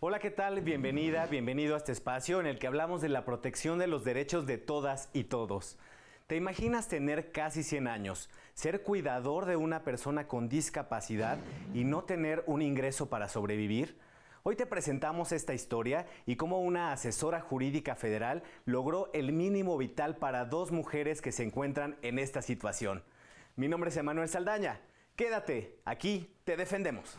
Hola, ¿qué tal? Bienvenida, bienvenido a este espacio en el que hablamos de la protección de los derechos de todas y todos. ¿Te imaginas tener casi 100 años, ser cuidador de una persona con discapacidad y no tener un ingreso para sobrevivir? Hoy te presentamos esta historia y cómo una asesora jurídica federal logró el mínimo vital para dos mujeres que se encuentran en esta situación. Mi nombre es Emanuel Saldaña. Quédate, aquí te defendemos.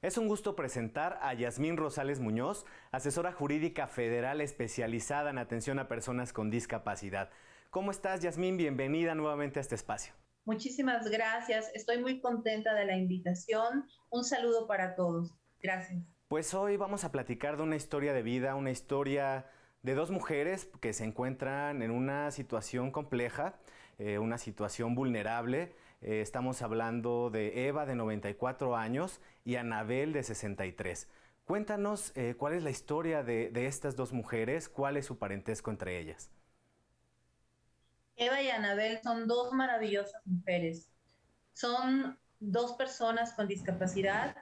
Es un gusto presentar a Yasmín Rosales Muñoz, asesora jurídica federal especializada en atención a personas con discapacidad. ¿Cómo estás, Yasmín? Bienvenida nuevamente a este espacio. Muchísimas gracias. Estoy muy contenta de la invitación. Un saludo para todos. Gracias. Pues hoy vamos a platicar de una historia de vida, una historia de dos mujeres que se encuentran en una situación compleja, una situación vulnerable. Estamos hablando de Eva, de 94 años, y Anabel, de 63. Cuéntanos cuál es la historia de estas dos mujeres, cuál es su parentesco entre ellas. Eva y Anabel son dos maravillosas mujeres. Son dos personas con discapacidad,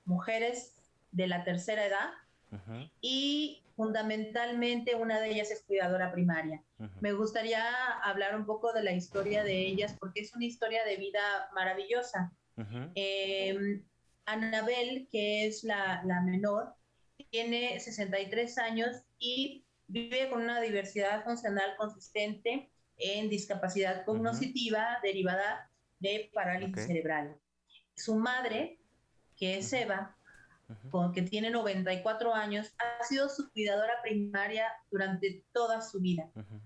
mujeres de la tercera edad, Ujú, y fundamentalmente una de ellas es cuidadora primaria. ujú, Me gustaría hablar un poco de la historia de ellas porque es una historia de vida maravillosa. ujú. Eh, Anabel, que es la menor, tiene 63 años y vive con una diversidad funcional consistente en discapacidad Ujú. cognitiva derivada de Ok. parálisis cerebral. Su madre, que es Ujú, Eva, ujú. que tiene 94 años, ha sido su cuidadora primaria durante toda su vida. Ujú,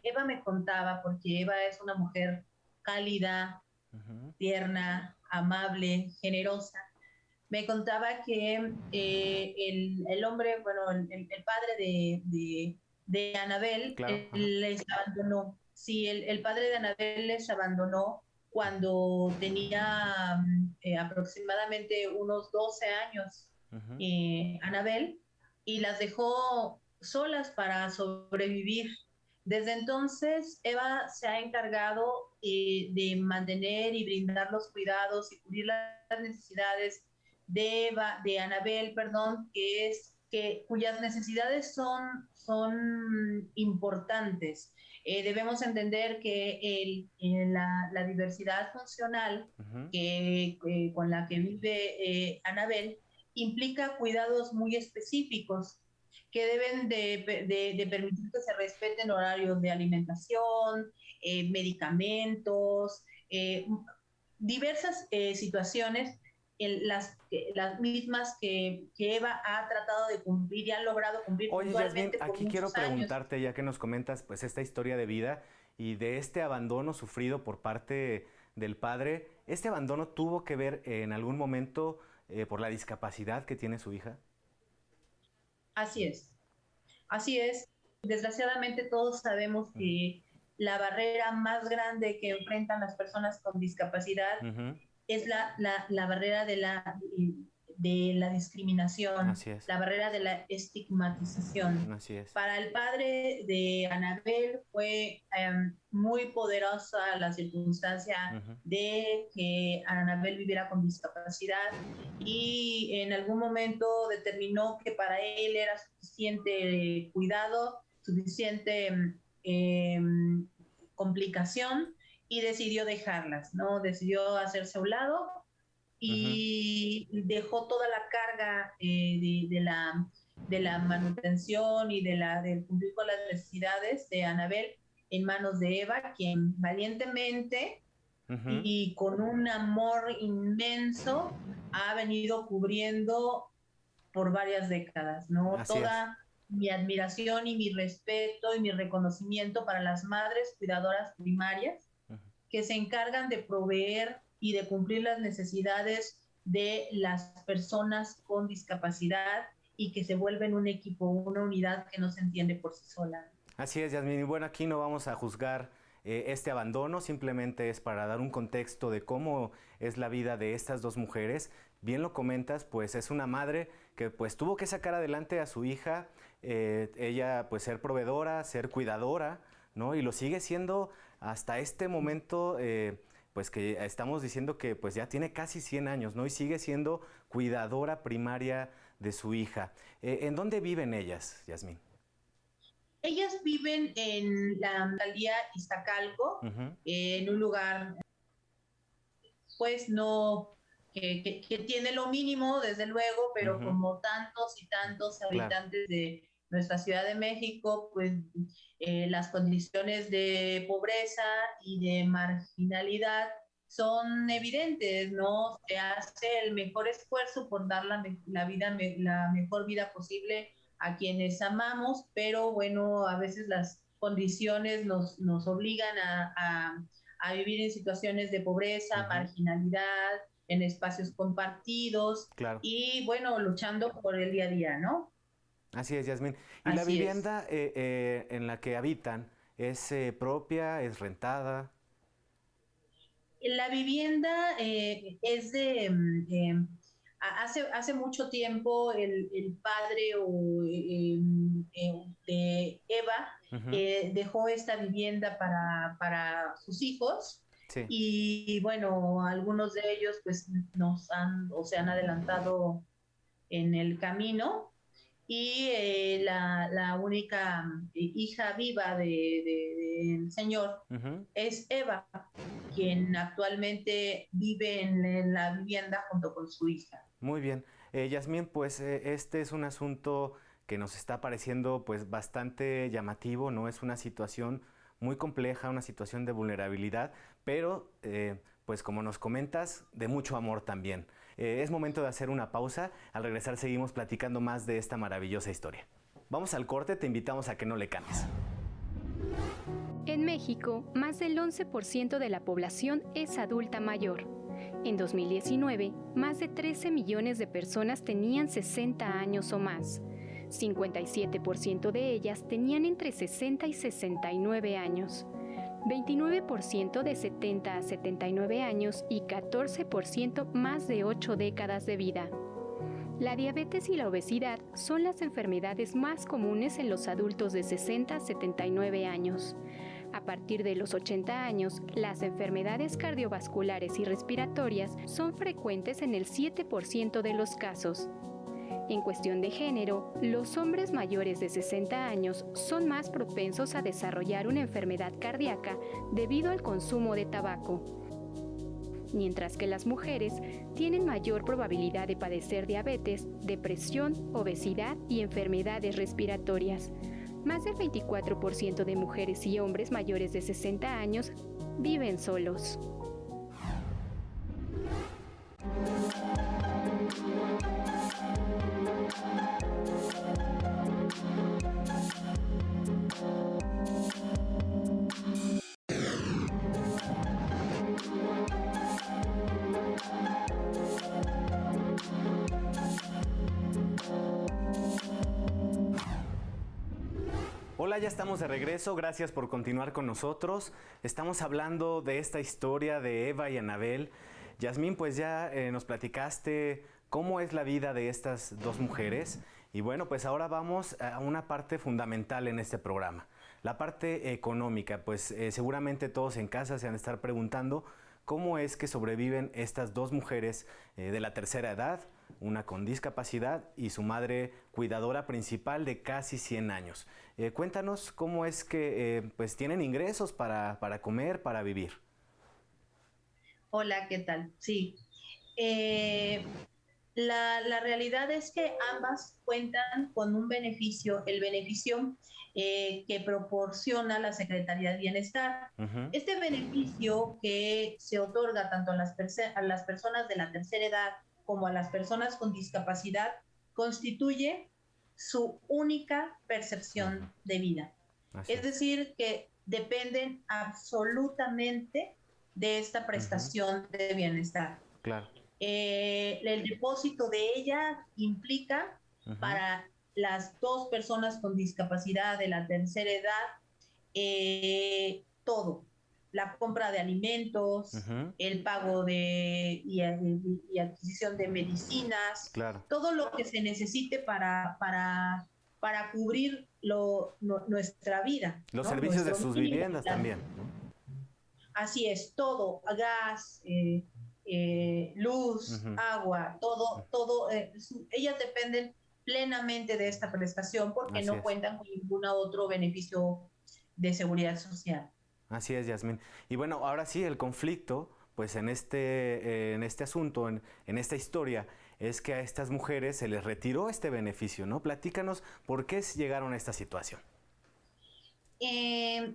Eva me contaba, porque Eva es una mujer cálida, ujú, tierna, amable, generosa. Me contaba que el hombre, bueno, el padre de Anabel, claro. Ajá. les abandonó. Sí, el padre de Anabel les abandonó cuando tenía aproximadamente unos 12 años, Ujú, Anabel, y las dejó solas para sobrevivir. Desde entonces, Eva se ha encargado de mantener y brindar los cuidados y cubrir las necesidades de Anabel, perdón, cuyas necesidades son importantes. Debemos entender que la diversidad funcional ujú. con la que vive Anabel implica cuidados muy específicos que deben de permitir que se respeten horarios de alimentación, medicamentos, diversas situaciones las mismas que Eva ha tratado de cumplir y ha logrado cumplir Oye, Yasmín, puntualmente por aquí quiero muchos años. preguntarte, ya que nos comentas pues esta historia de vida y de este abandono sufrido por parte del padre, ¿este abandono tuvo que ver en algún momento por la discapacidad que tiene su hija? Así es, así es. Desgraciadamente todos sabemos Ujú, que la barrera más grande que enfrentan las personas con discapacidad ujú. es la barrera de la discriminación, Así es, la barrera de la estigmatización. así es. Para el padre de Anabel fue muy poderosa la circunstancia Ujú, de que Anabel viviera con discapacidad y en algún momento determinó que para él era suficiente cuidado, suficiente eh, complicación y decidió dejarlas, ¿no? Decidió hacerse a un lado ujú. y dejó toda la carga de la manutención y del cumplir con las necesidades de Anabel en manos de Eva, quien valientemente Ujú. y con un amor inmenso ha venido cubriendo por varias décadas, ¿no? Así es. Toda mi admiración y mi respeto y mi reconocimiento para las madres cuidadoras primarias Ujú. que se encargan de proveer y de cumplir las necesidades de las personas con discapacidad y que se vuelven un equipo, una unidad que no se entiende por sí sola. Así es, Yasmín. Y bueno, aquí no vamos a juzgar este abandono, simplemente es para dar un contexto de cómo es la vida de estas dos mujeres. Bien lo comentas, pues es una madre que pues tuvo que sacar adelante a su hija ella pues ser proveedora, ser cuidadora, ¿no? Y lo sigue siendo hasta este momento, pues que estamos diciendo que pues ya tiene casi 100 años, ¿no? Y sigue siendo cuidadora primaria de su hija. ¿En dónde viven ellas, Yasmín? Ellas viven en la alcaldía Iztacalco, Ujú, en un lugar, pues no, que tiene lo mínimo, desde luego, pero ujú, como tantos y tantos claro, habitantes de nuestra Ciudad de México, pues las condiciones de pobreza y de marginalidad son evidentes, ¿no? Se hace el mejor esfuerzo por dar la mejor vida posible a quienes amamos, pero bueno, a veces las condiciones nos obligan a vivir en situaciones de pobreza, ujú, marginalidad, en espacios compartidos claro. y bueno, luchando por el día a día, ¿no? Así es, Yasmín. ¿Y la Así es. vivienda en la que habitan es propia, es rentada? La vivienda es hace mucho tiempo el padre de Eva Ujú, dejó esta vivienda para sus hijos sí. y bueno, algunos de ellos pues nos han o se han adelantado en el camino y la única hija viva del señor Ujú, es Eva, quien actualmente vive en la vivienda junto con su hija. muy bien. Yasmín, pues este es un asunto que nos está pareciendo pues bastante llamativo, ¿no? Es una situación muy compleja, una situación de vulnerabilidad, pero pues como nos comentas, de mucho amor también. Es momento de hacer una pausa. Al regresar seguimos platicando más de esta maravillosa historia. Vamos al corte, te invitamos a que no le cambies. En México, más del 11% de la población es adulta mayor. En 2019, más de 13 millones de personas tenían 60 años o más. 57% de ellas tenían entre 60 y 69 años. 29% de 70 a 79 años y 14% más de 8 décadas de vida. La diabetes y la obesidad son las enfermedades más comunes en los adultos de 60 a 79 años. A partir de los 80 años, las enfermedades cardiovasculares y respiratorias son frecuentes en el 7% de los casos. En cuestión de género, los hombres mayores de 60 años son más propensos a desarrollar una enfermedad cardíaca debido al consumo de tabaco, mientras que las mujeres tienen mayor probabilidad de padecer diabetes, depresión, obesidad y enfermedades respiratorias. Más del 24% de mujeres y hombres mayores de 60 años viven solos. Hola, ya estamos de regreso. Gracias por continuar con nosotros. Estamos hablando de esta historia de Eva y Anabel. Yasmín, pues ya nos platicaste cómo es la vida de estas dos mujeres. Y bueno, pues ahora vamos a una parte fundamental en este programa, la parte económica. Pues seguramente todos en casa se han de estar preguntando cómo es que sobreviven estas dos mujeres de la tercera edad, una con discapacidad y su madre cuidadora principal de casi 100 años. Cuéntanos cómo es que pues tienen ingresos para comer, para vivir. Hola, ¿qué tal? Sí. Eh, la realidad es que ambas cuentan con un beneficio, el beneficio que proporciona la Secretaría de Bienestar. Ujú, Este beneficio que se otorga tanto a las personas de la tercera edad como a las personas con discapacidad constituye su única ujú. percepción de vida. Así Es es. decir, que dependen absolutamente de esta Ujú, prestación de bienestar. claro. El depósito de ella implica Ujú, para las dos personas con discapacidad de la tercera edad todo, la compra de alimentos, ujú, el pago y adquisición de medicinas, claro. todo lo que se necesite para para cubrir nuestra vida. Los ¿no? servicios de Nuestro sus mínimo viviendas vital. también, ¿no? Así es, todo, gas, luz, Ujú. agua, todo, ellas dependen plenamente de esta prestación porque Así no es. cuentan con ningún otro beneficio de seguridad social. Así es, Yasmín. Y bueno, ahora sí, el conflicto, pues en este asunto, en esta historia, es que a estas mujeres se les retiró este beneficio, ¿no? Platícanos por qué llegaron a esta situación. Eh,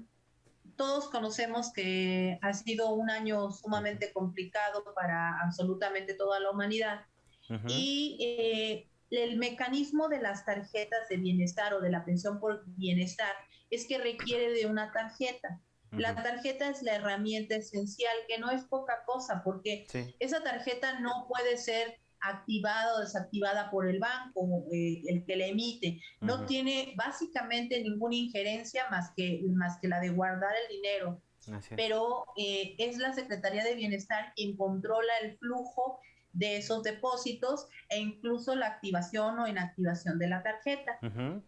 Todos conocemos que ha sido un año sumamente complicado para absolutamente toda la humanidad Ujú, y el mecanismo de las tarjetas de bienestar o de la pensión por bienestar es que requiere de una tarjeta. La ujú. tarjeta es la herramienta esencial, que no es poca cosa, porque Sí. esa tarjeta no puede ser activada o desactivada por el banco, el que la emite. No Ujú. tiene básicamente ninguna injerencia más que la de guardar el dinero, Así es. pero es la Secretaría de Bienestar quien controla el flujo de esos depósitos e incluso la activación o inactivación de la tarjeta. Ujú,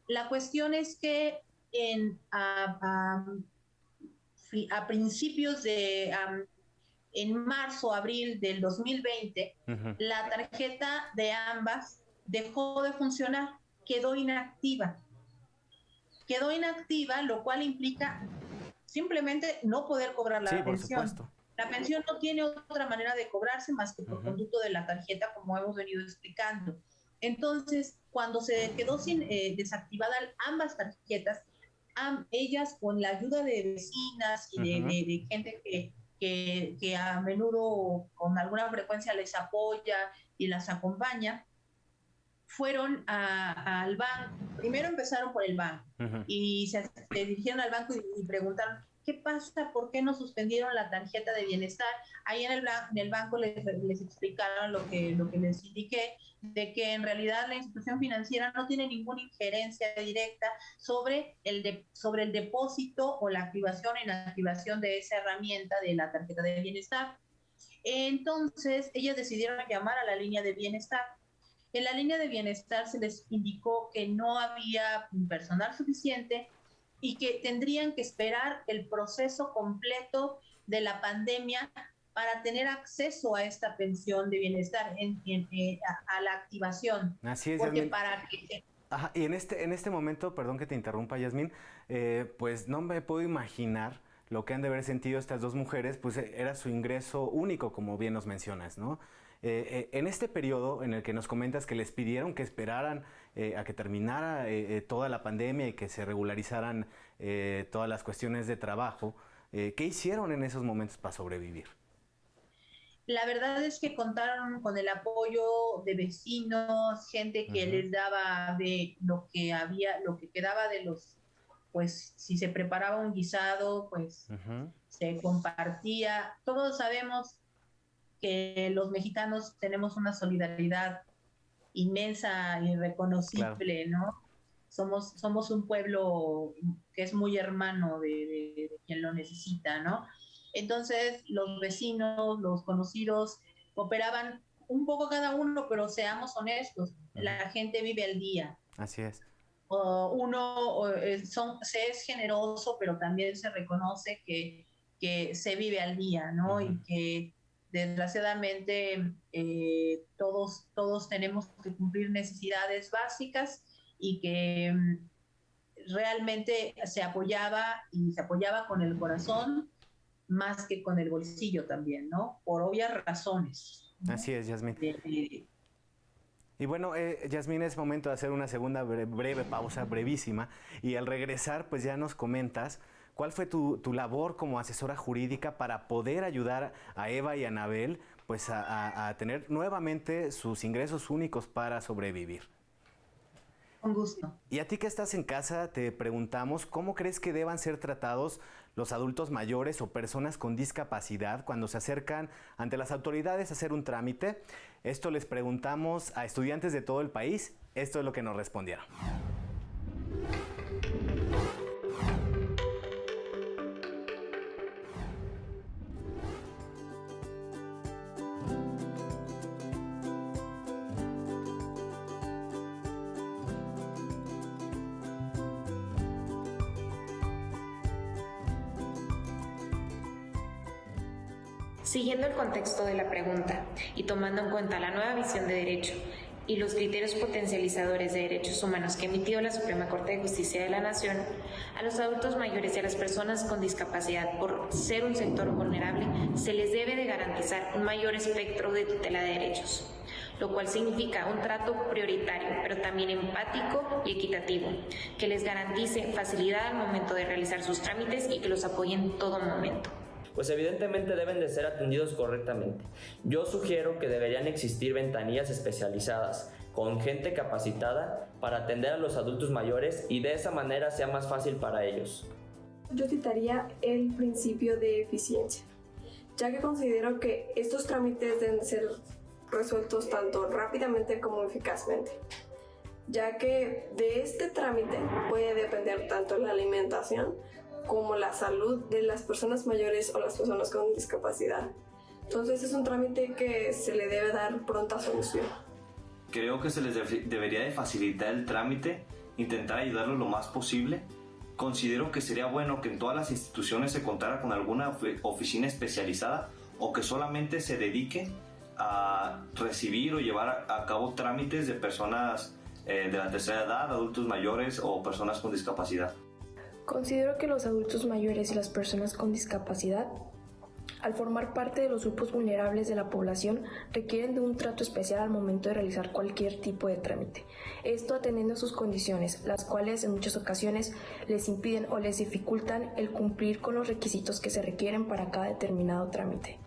La cuestión es que a principios en marzo, abril del 2020, ujú. la tarjeta de ambas dejó de funcionar, quedó inactiva. Quedó inactiva, lo cual implica simplemente no poder cobrar Sí, la por pensión. supuesto. La pensión no tiene otra manera de cobrarse más que por Ujú, conducto de la tarjeta, como hemos venido explicando. Entonces, cuando se quedó sin desactivada ambas tarjetas, ellas con la ayuda de vecinas y ujú. de gente que a menudo con alguna frecuencia les apoya y las acompaña, fueron al banco. Primero empezaron por el banco Ujú. y se dirigieron al banco y preguntaron, ¿qué pasa? ¿Por qué no suspendieron la tarjeta de bienestar? Ahí en el banco les explicaron lo que les indiqué, de que en realidad la institución financiera no tiene ninguna injerencia directa sobre el depósito o la activación e inactivación de esa herramienta de la tarjeta de bienestar. Entonces, ellas decidieron llamar a la línea de bienestar. En la línea de bienestar se les indicó que no había personal suficiente y que tendrían que esperar el proceso completo de la pandemia para tener acceso a esta pensión de bienestar, a la activación. Así es, Porque Yasmín. para que Ajá, y en este momento, perdón que te interrumpa, Yasmín, pues no me puedo imaginar lo que han de haber sentido estas dos mujeres, pues era su ingreso único, como bien nos mencionas, ¿no? En este periodo en el que nos comentas que les pidieron que esperaran a que terminara toda la pandemia y que se regularizaran todas las cuestiones de trabajo, ¿qué hicieron en esos momentos para sobrevivir? la verdad es que contaron con el apoyo de vecinos, gente que Ujú, les daba de lo que había, lo que quedaba de los, pues si se preparaba un guisado, pues ujú. se compartía. Todos sabemos que los mexicanos tenemos una solidaridad inmensa, Claro. irreconocible, ¿no? Somos un pueblo que es muy hermano de quien lo necesita, ¿no? Entonces, los vecinos, los conocidos, cooperaban un poco cada uno, pero seamos honestos, Ujú. la gente vive al día. Así es. Se es generoso, pero también se reconoce que se vive al día, ¿no? Ujú. Y que desgraciadamente todos tenemos que cumplir necesidades básicas y que realmente se apoyaba con el corazón más que con el bolsillo también, ¿no? Por obvias razones, ¿no? Así es, Yasmín. De, de, Y bueno, Yasmín, es momento de hacer una segunda breve pausa, brevísima. Y al regresar, pues ya nos comentas cuál fue tu labor como asesora jurídica para poder ayudar a Eva y a Anabel pues a tener nuevamente sus ingresos únicos para sobrevivir. con gusto. Y a ti que estás en casa, te preguntamos cómo crees que deban ser tratados los adultos mayores o personas con discapacidad cuando se acercan ante las autoridades a hacer un trámite. Esto les preguntamos a estudiantes de todo el país. Esto es lo que nos respondieron. Siguiendo el contexto de la pregunta y tomando en cuenta la nueva visión de derecho y los criterios potencializadores de derechos humanos que ha emitido la Suprema Corte de Justicia de la Nación, a los adultos mayores y a las personas con discapacidad, por ser un sector vulnerable, se les debe de garantizar un mayor espectro de tutela de derechos, lo cual significa un trato prioritario, pero también empático y equitativo, que les garantice facilidad al momento de realizar sus trámites y que los apoye en todo momento. Pues evidentemente deben de ser atendidos correctamente. Yo sugiero que deberían existir ventanillas especializadas con gente capacitada para atender a los adultos mayores y de esa manera sea más fácil para ellos. Yo citaría el principio de eficiencia, ya que considero que estos trámites deben ser resueltos tanto rápidamente como eficazmente, ya que de este trámite puede depender tanto la alimentación como la salud de las personas mayores o las personas con discapacidad. Entonces es un trámite que se le debe dar pronta solución. Creo que se les debería de facilitar el trámite, intentar ayudarlos lo más posible. Considero que sería bueno que en todas las instituciones se contara con alguna oficina especializada o que solamente se dedique a recibir o llevar a cabo trámites de personas de la tercera edad, adultos mayores o personas con discapacidad. Considero que los adultos mayores y las personas con discapacidad, al formar parte de los grupos vulnerables de la población, requieren de un trato especial al momento de realizar cualquier tipo de trámite. Esto atendiendo a sus condiciones, las cuales en muchas ocasiones les impiden o les dificultan el cumplir con los requisitos que se requieren para cada determinado trámite.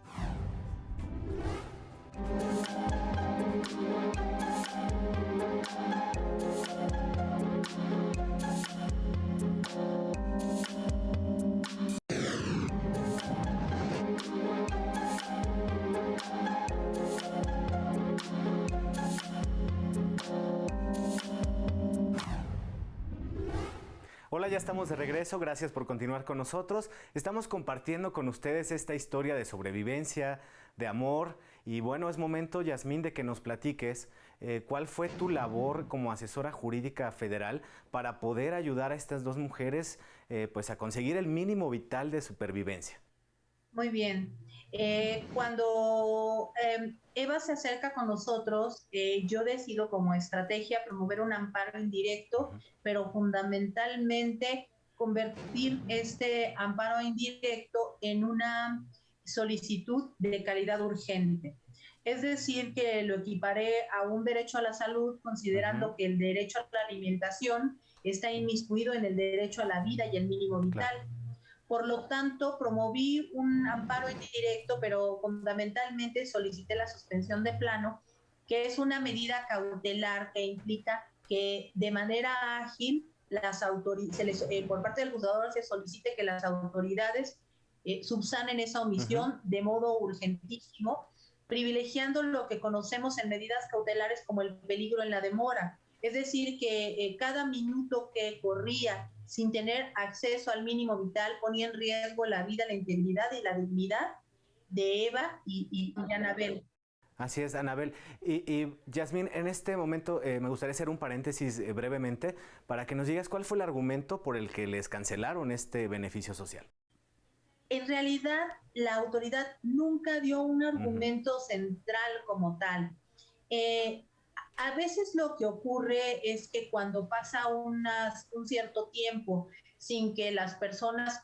Hola, ya estamos de regreso, gracias por continuar con nosotros. Estamos compartiendo con ustedes esta historia de sobrevivencia, de amor y bueno, es momento, Yasmín, de que nos platiques cuál fue tu labor como asesora jurídica federal para poder ayudar a estas dos mujeres pues a conseguir el mínimo vital de supervivencia. Muy bien. Cuando Eva se acerca con nosotros, yo decido como estrategia promover un amparo indirecto, pero fundamentalmente convertir este amparo indirecto en una solicitud de calidad urgente. Es decir, que lo equiparé a un derecho a la salud, considerando que el derecho a la alimentación está inmiscuido en el derecho a la vida y el mínimo vital. Claro. Por lo tanto, promoví un amparo indirecto, pero fundamentalmente solicité la suspensión de plano, que es una medida cautelar que implica que de manera ágil por parte del juzgador se solicite que las autoridades subsanen esa omisión de modo urgentísimo, privilegiando lo que conocemos en medidas cautelares como el peligro en la demora. Es decir, que cada minuto que corría sin tener acceso al mínimo vital ponía en riesgo la vida, la integridad y la dignidad de Eva y Anabel. Así es, Anabel. Y Yasmín, en este momento me gustaría hacer un paréntesis brevemente para que nos digas cuál fue el argumento por el que les cancelaron este beneficio social. En realidad, la autoridad nunca dio un argumento central como tal. A veces lo que ocurre es que cuando pasa un cierto tiempo sin que las personas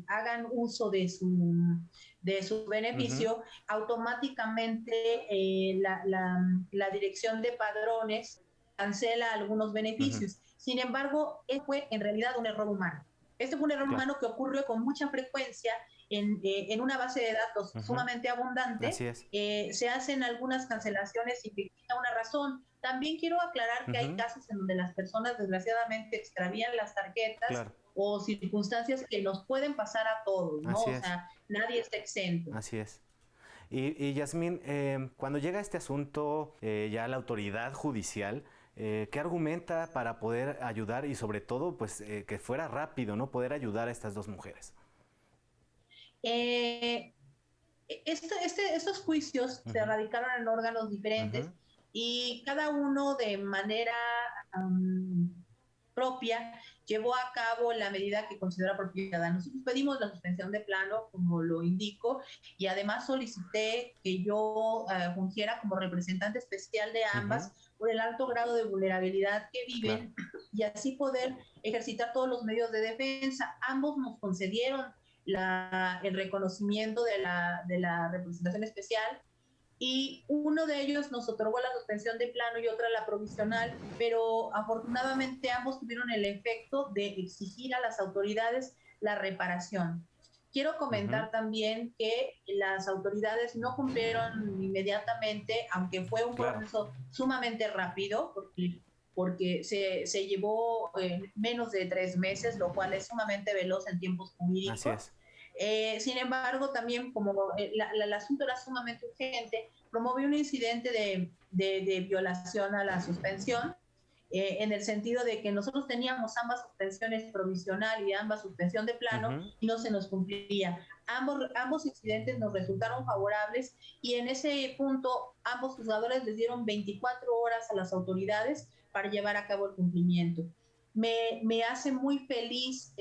hagan uso de su beneficio, automáticamente la dirección de padrones cancela algunos beneficios. Sin embargo, fue en realidad un error humano. Este fue un error humano que ocurrió con mucha frecuencia en una base de datos sumamente abundante. Se hacen algunas cancelaciones sin que exista una razón. También quiero aclarar que hay casos en donde las personas desgraciadamente extravían las tarjetas o circunstancias que nos pueden pasar a todos, ¿no? O sea, nadie está exento. Así es. Y Yasmín, cuando llega este asunto ya a la autoridad judicial, ¿qué argumenta para poder ayudar y sobre todo pues que fuera rápido, ¿no? Poder ayudar a estas dos mujeres? Estos juicios se radicaron en órganos diferentes y cada uno de manera propia, llevó a cabo la medida que considera apropiada. Nosotros pedimos la suspensión de plano, como lo indico, y además solicité que yo fungiera como representante especial de ambas por el alto grado de vulnerabilidad que viven y así poder ejercitar todos los medios de defensa. Ambos nos concedieron el reconocimiento de la representación especial y uno de ellos nos otorgó la suspensión de plano y otra la provisional, pero afortunadamente ambos tuvieron el efecto de exigir a las autoridades la reparación. Quiero comentar también que las autoridades no cumplieron inmediatamente, aunque fue un proceso sumamente rápido, porque se llevó menos de 3 meses, lo cual es sumamente veloz en tiempos jurídicos. Así es. Sin embargo, también como el asunto era sumamente urgente, promovió un incidente de violación a la suspensión, en el sentido de que nosotros teníamos ambas suspensiones provisional y ambas suspensión de plano y no se nos cumplía. Ambos incidentes nos resultaron favorables y en ese punto ambos juzgadores les dieron 24 horas a las autoridades para llevar a cabo el cumplimiento. Me hace muy feliz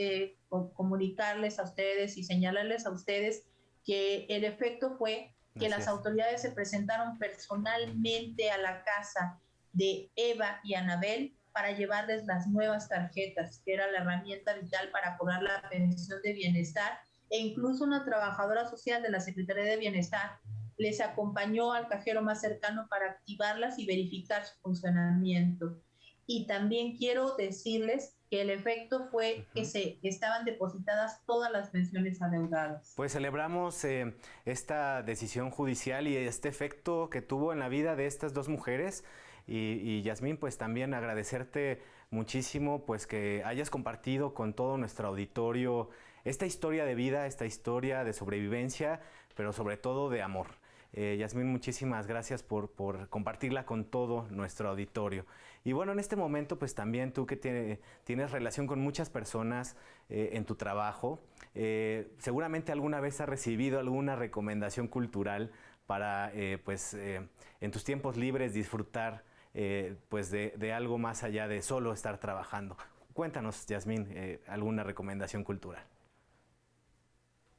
comunicarles a ustedes y señalarles a ustedes que el efecto fue que las autoridades se presentaron personalmente a la casa de Eva y Anabel para llevarles las nuevas tarjetas, que era la herramienta vital para cobrar la pensión de bienestar, e incluso una trabajadora social de la Secretaría de Bienestar les acompañó al cajero más cercano para activarlas y verificar su funcionamiento. Y también quiero decirles que el efecto fue que estaban depositadas todas las pensiones adeudadas. Pues celebramos esta decisión judicial y este efecto que tuvo en la vida de estas dos mujeres. Y Yasmín, pues también agradecerte muchísimo pues que hayas compartido con todo nuestro auditorio esta historia de vida, esta historia de sobrevivencia, pero sobre todo de amor. Yasmín, muchísimas gracias por compartirla con todo nuestro auditorio. Y bueno, en este momento, pues también tú que tienes relación con muchas personas en tu trabajo, seguramente alguna vez has recibido alguna recomendación cultural para, en tus tiempos libres disfrutar pues de algo más allá de solo estar trabajando. Cuéntanos, Yasmín, alguna recomendación cultural.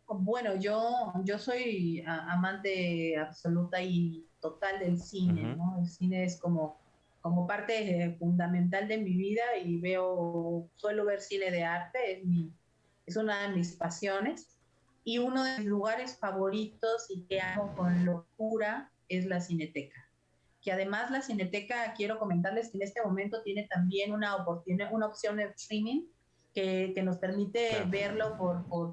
Bueno, yo soy amante absoluta y total del cine, ¿no? El cine es como parte fundamental de mi vida y suelo ver cine de arte, es una de mis pasiones y uno de mis lugares favoritos y que amo con locura es la Cineteca. Que además la Cineteca, quiero comentarles que en este momento tiene también una opción de streaming que nos permite verlo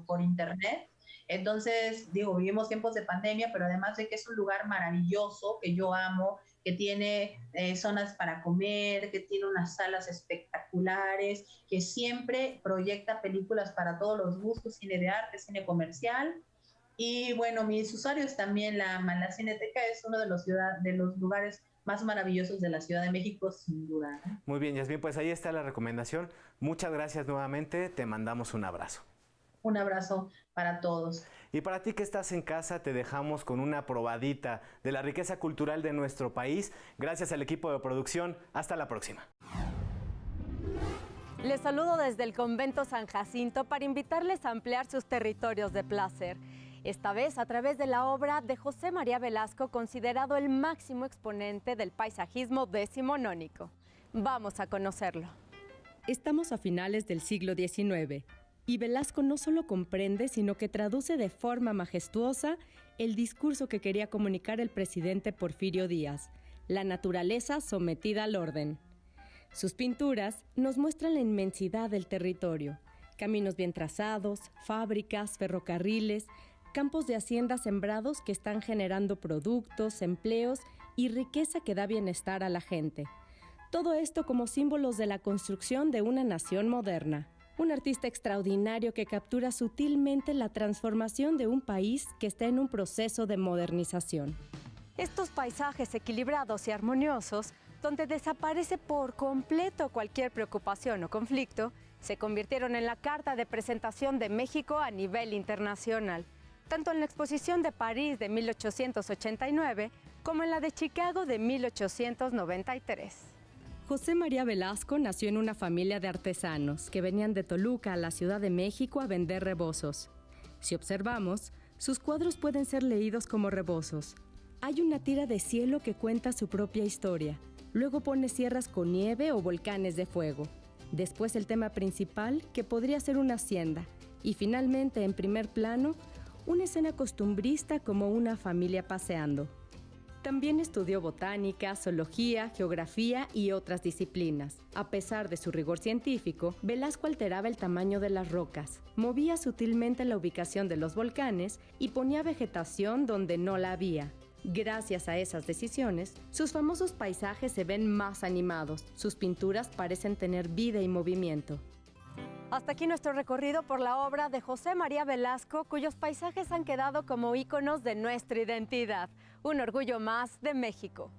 por internet. Entonces, vivimos tiempos de pandemia, pero además de que es un lugar maravilloso, que yo amo, que tiene zonas para comer, que tiene unas salas espectaculares, que siempre proyecta películas para todos los gustos, cine de arte, cine comercial. Y bueno, mis usuarios también la Cineteca es uno de los lugares más maravillosos de la Ciudad de México, sin duda, ¿no? Muy bien, Yasmín, pues ahí está la recomendación. Muchas gracias nuevamente, te mandamos un abrazo. Un abrazo para todos. Y para ti que estás en casa, te dejamos con una probadita de la riqueza cultural de nuestro país. Gracias al equipo de producción. Hasta la próxima. Les saludo desde el Convento San Jacinto para invitarles a ampliar sus territorios de placer. Esta vez a través de la obra de José María Velasco, considerado el máximo exponente del paisajismo decimonónico. Vamos a conocerlo. Estamos a finales del siglo XIX. Y Velasco no solo comprende, sino que traduce de forma majestuosa el discurso que quería comunicar el presidente Porfirio Díaz, la naturaleza sometida al orden. Sus pinturas nos muestran la inmensidad del territorio, caminos bien trazados, fábricas, ferrocarriles, campos de haciendas sembrados que están generando productos, empleos y riqueza que da bienestar a la gente. Todo esto como símbolos de la construcción de una nación moderna. Un artista extraordinario que captura sutilmente la transformación de un país que está en un proceso de modernización. Estos paisajes equilibrados y armoniosos, donde desaparece por completo cualquier preocupación o conflicto, se convirtieron en la carta de presentación de México a nivel internacional, tanto en la Exposición de París de 1889 como en la de Chicago de 1893. José María Velasco nació en una familia de artesanos que venían de Toluca a la Ciudad de México a vender rebozos. Si observamos, sus cuadros pueden ser leídos como rebozos. Hay una tira de cielo que cuenta su propia historia. Luego pone sierras con nieve o volcanes de fuego. Después el tema principal, que podría ser una hacienda. Y finalmente, en primer plano, una escena costumbrista como una familia paseando. También estudió botánica, zoología, geografía y otras disciplinas. A pesar de su rigor científico, Velasco alteraba el tamaño de las rocas, movía sutilmente la ubicación de los volcanes y ponía vegetación donde no la había. Gracias a esas decisiones, sus famosos paisajes se ven más animados, sus pinturas parecen tener vida y movimiento. Hasta aquí nuestro recorrido por la obra de José María Velasco, cuyos paisajes han quedado como íconos de nuestra identidad. Un orgullo más de México.